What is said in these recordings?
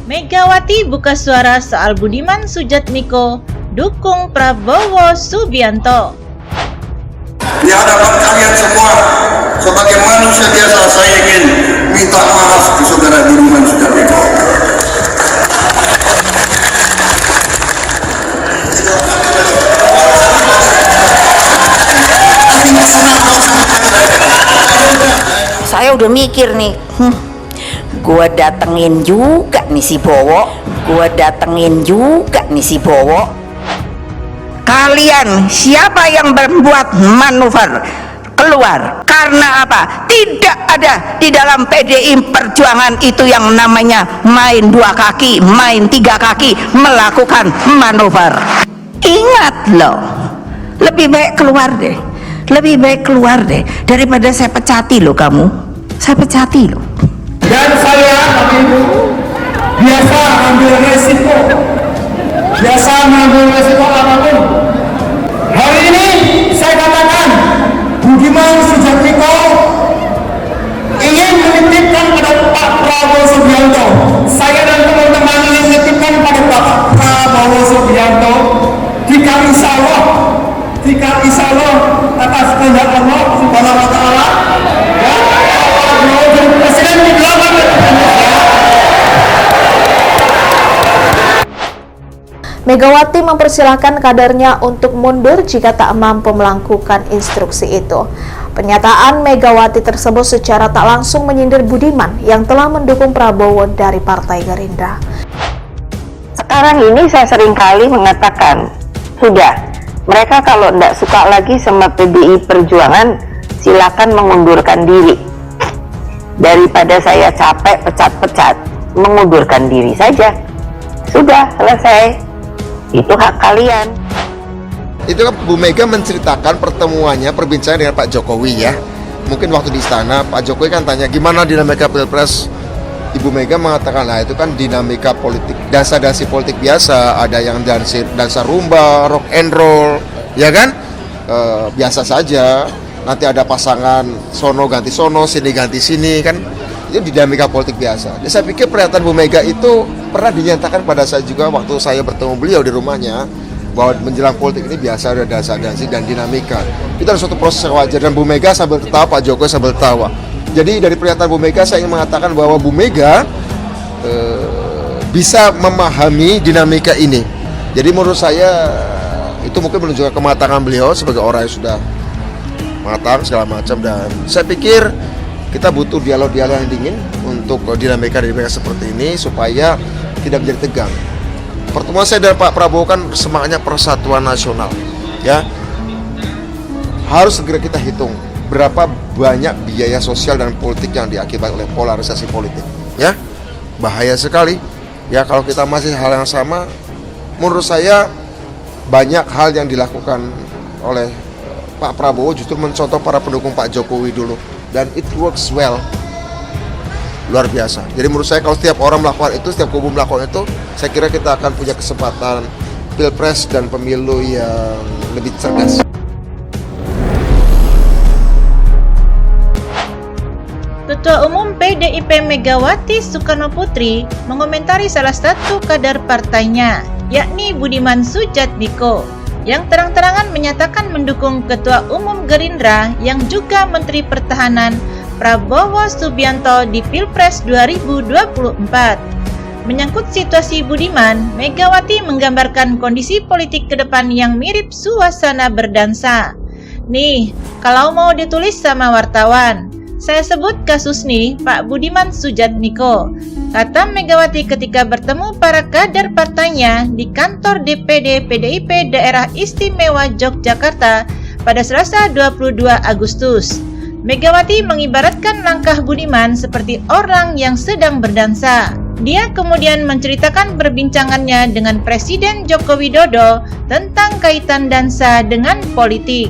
Megawati buka suara soal Budiman Sujatmiko dukung Prabowo Subianto. Di hadapan kalian semua, sebagai manusia biasa, saya ingin minta maaf ke saudara Budiman Sujatmiko. Saya udah mikir nih, gua datengin juga nih si Bowo, Kalian siapa yang membuat manuver keluar? Karena apa? Tidak ada di dalam PDI Perjuangan itu yang namanya main dua kaki, main tiga kaki, melakukan manuver. Ingat loh, lebih baik keluar deh daripada saya pecati loh kamu. Saya pecati loh. Dan saya biasa ambil resiko apapun. Hari ini saya katakan Budiman Sujatmiko ingin menitipkan pada Pak Prabowo Subianto. Saya dan teman-teman ingin menitipkan pada Pak Prabowo Subianto jika insya Allah atas kehendak Allah Subhanahu wa Ta'ala, Presiden dibilang Megawati mempersilahkan kadernya untuk mundur jika tak mampu melakukan instruksi itu. Pernyataan Megawati tersebut secara tak langsung menyindir Budiman yang telah mendukung Prabowo dari Partai Gerindra. Sekarang ini saya seringkali mengatakan, sudah, mereka kalau tidak suka lagi sama PDI Perjuangan, silakan mengundurkan diri. Daripada saya capek pecat-pecat, mengundurkan diri saja. Sudah, selesai. Itu hak kalian. Itu kan Bu Mega menceritakan pertemuannya, perbincangan dengan Pak Jokowi ya. Mungkin waktu di istana Pak Jokowi kan tanya gimana dinamika Pilpres. Ibu Mega mengatakan, nah itu kan dinamika politik, dansa-dansi politik biasa. Ada yang dansa rumba, rock and roll, ya kan? Biasa saja. Nanti ada pasangan sono ganti sono, sini ganti sini, kan? Itu dinamika politik biasa. Dan saya pikir pernyataan Bu Mega itu pernah dinyatakan pada saya juga waktu saya bertemu beliau di rumahnya, bahwa menjelang politik ini biasa ada dansa-dansi dan dinamika. Itu adalah suatu proses yang wajar, dan Bu Mega sambil tertawa, Pak Jokowi sambil tertawa. Jadi dari pernyataan Bu Mega saya ingin mengatakan bahwa Bu Mega bisa memahami dinamika ini. Jadi menurut saya itu mungkin menunjukkan kematangan beliau sebagai orang yang sudah matang segala macam, dan saya pikir kita butuh dialog-dialog yang dingin untuk dinamika seperti ini supaya tidak menjadi tegang. Pertemuan saya dan Pak Prabowo kan semangatnya persatuan nasional, ya. Harus segera kita hitung berapa banyak biaya sosial dan politik yang diakibatkan oleh polarisasi politik, ya. Bahaya sekali, ya, kalau kita masih hal yang sama. Menurut saya banyak hal yang dilakukan oleh Pak Prabowo justru mencontoh para pendukung Pak Jokowi dulu, dan it works well, luar biasa. Jadi menurut saya kalau setiap orang melakukan itu, setiap kubu melakukan itu, saya kira kita akan punya kesempatan pilpres dan pemilu yang lebih cerdas. Ketua Umum PDIP Megawati Soekarnoputri mengomentari salah satu kader partainya, yakni Budiman Sujatmiko, yang terang-terangan menyatakan mendukung Ketua Umum Gerindra yang juga Menteri Pertahanan Prabowo Subianto di Pilpres 2024. Menyangkut situasi Budiman, Megawati menggambarkan kondisi politik ke depan yang mirip suasana berdansa. Nih, kalau mau ditulis sama wartawan, saya sebut kasus nih Pak Budiman Sujatmiko, kata Megawati ketika bertemu para kader partainya di kantor DPD PDIP Daerah Istimewa Yogyakarta pada Selasa 22 Agustus. Megawati mengibaratkan langkah Budiman seperti orang yang sedang berdansa. Dia kemudian menceritakan perbincangannya dengan Presiden Joko Widodo tentang kaitan dansa dengan politik.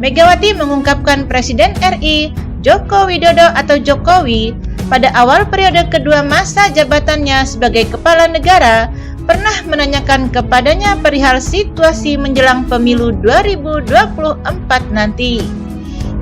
Megawati mengungkapkan Presiden RI Joko Widodo atau Jokowi pada awal periode kedua masa jabatannya sebagai kepala negara pernah menanyakan kepadanya perihal situasi menjelang pemilu 2024 nanti.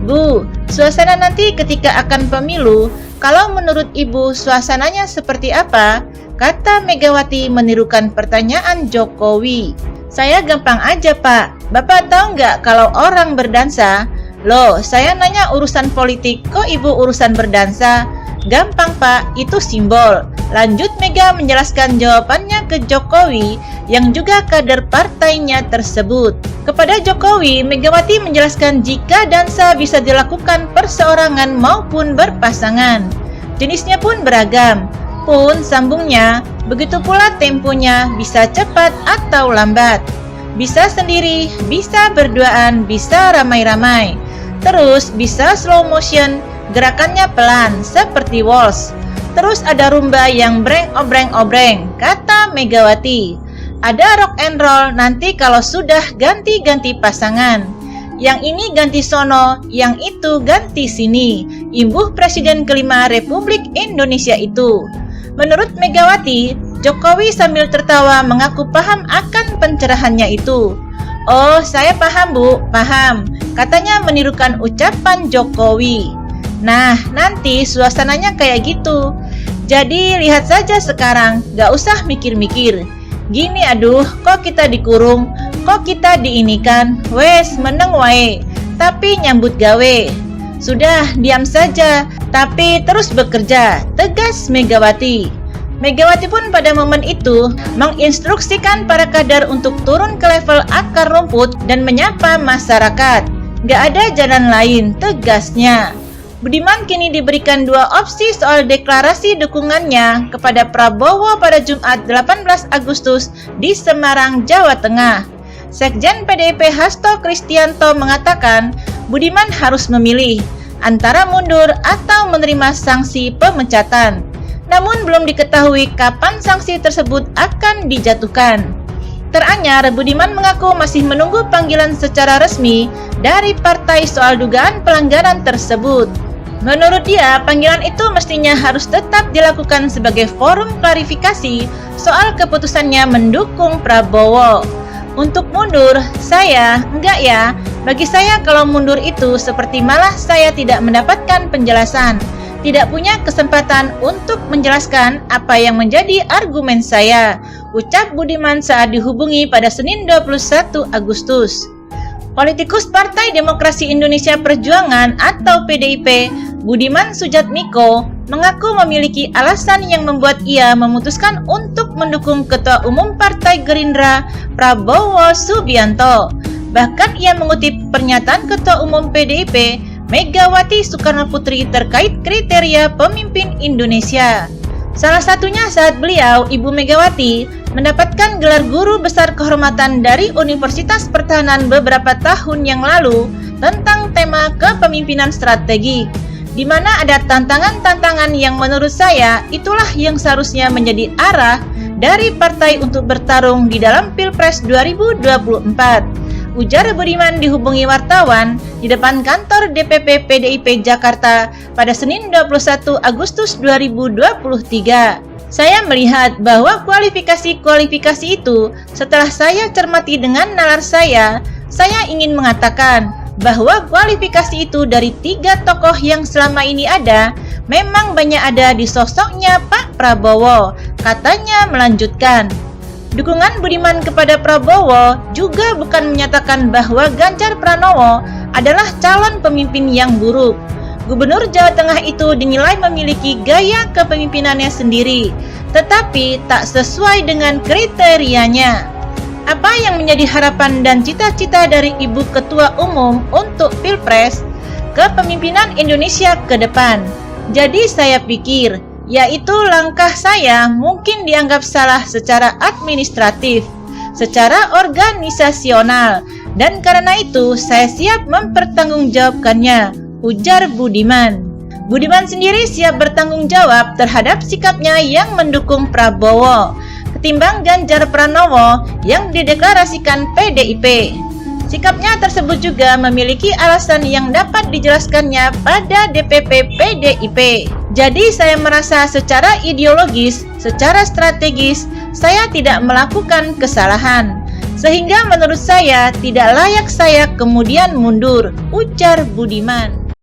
Bu, suasana nanti ketika akan pemilu, kalau menurut Ibu suasananya seperti apa? kata Megawati menirukan pertanyaan Jokowi. Saya gampang aja Pak, Bapak tahu nggak kalau orang berdansa? Loh, saya nanya urusan politik, kok Ibu urusan berdansa? Gampang Pak, itu simbol. Lanjut Mega menjelaskan jawabannya ke Jokowi yang juga kader partainya tersebut. Kepada Jokowi, Megawati menjelaskan jika dansa bisa dilakukan perseorangan maupun berpasangan. Jenisnya pun beragam. Pun sambungnya, begitu pula temponya bisa cepat atau lambat. Bisa sendiri, bisa berduaan, bisa ramai-ramai. Terus bisa slow motion, gerakannya pelan seperti waltz. Terus ada rumba yang breng-obreng-obreng, kata Megawati. Ada rock and roll nanti kalau sudah ganti-ganti pasangan. Yang ini ganti sono, yang itu ganti sini. Imbuh Presiden kelima Republik Indonesia itu. Menurut Megawati, Jokowi sambil tertawa mengaku paham akan pencerahannya itu. Oh, saya paham Bu, paham. Katanya menirukan ucapan Jokowi. Nah, nanti suasananya kayak gitu. Jadi lihat saja sekarang, gak usah mikir-mikir. Gini aduh, kok kita dikurung, kok kita diinikan, wes meneng wae, tapi nyambut gawe. Sudah, diam saja, tapi terus bekerja, tegas Megawati. Megawati pun pada momen itu menginstruksikan para kader untuk turun ke level akar rumput dan menyapa masyarakat. Gak ada jalan lain, tegasnya. Budiman kini diberikan dua opsi soal deklarasi dukungannya kepada Prabowo pada Jumat 18 Agustus di Semarang, Jawa Tengah. Sekjen PDIP Hasto Kristianto mengatakan Budiman harus memilih antara mundur atau menerima sanksi pemecatan. Namun belum diketahui kapan sanksi tersebut akan dijatuhkan. Teranyar, Budiman mengaku masih menunggu panggilan secara resmi dari partai soal dugaan pelanggaran tersebut. Menurut dia, panggilan itu mestinya harus tetap dilakukan sebagai forum klarifikasi soal keputusannya mendukung Prabowo. Untuk mundur, enggak ya. Bagi saya kalau mundur itu seperti malah saya tidak mendapatkan penjelasan. Tidak punya kesempatan untuk menjelaskan apa yang menjadi argumen saya, ucap Budiman saat dihubungi pada Senin 21 Agustus. Politikus Partai Demokrasi Indonesia Perjuangan atau PDIP, Budiman Sujatmiko, mengaku memiliki alasan yang membuat ia memutuskan untuk mendukung Ketua Umum Partai Gerindra, Prabowo Subianto. Bahkan ia mengutip pernyataan Ketua Umum PDIP, Megawati Soekarnoputri terkait kriteria pemimpin Indonesia. Salah satunya saat beliau, Ibu Megawati, mendapatkan gelar guru besar kehormatan dari Universitas Pertahanan beberapa tahun yang lalu tentang tema kepemimpinan strategik, di mana ada tantangan-tantangan yang menurut saya itulah yang seharusnya menjadi arah dari partai untuk bertarung di dalam Pilpres 2024. Ujar Budiman dihubungi wartawan di depan kantor DPP PDIP Jakarta pada Senin 21 Agustus 2023. Saya melihat bahwa kualifikasi itu setelah saya cermati dengan nalar saya ingin mengatakan bahwa kualifikasi itu dari 3 tokoh yang selama ini ada memang banyak ada di sosoknya Pak Prabowo, katanya melanjutkan. Dukungan Budiman kepada Prabowo juga bukan menyatakan bahwa Ganjar Pranowo adalah calon pemimpin yang buruk. Gubernur Jawa Tengah itu dinilai memiliki gaya kepemimpinannya sendiri, tetapi tak sesuai dengan kriterianya. Apa yang menjadi harapan dan cita-cita dari Ibu Ketua Umum untuk Pilpres kepemimpinan Indonesia ke depan? Jadi saya pikir, yaitu langkah saya mungkin dianggap salah secara administratif, secara organisasional, dan karena itu saya siap mempertanggungjawabkannya, ujar Budiman. Budiman sendiri siap bertanggung jawab terhadap sikapnya yang mendukung Prabowo ketimbang Ganjar Pranowo yang dideklarasikan PDIP. Sikapnya tersebut juga memiliki alasan yang dapat dijelaskannya pada DPP PDIP. Jadi saya merasa secara ideologis, secara strategis, saya tidak melakukan kesalahan. Sehingga menurut saya tidak layak saya kemudian mundur, ujar Budiman.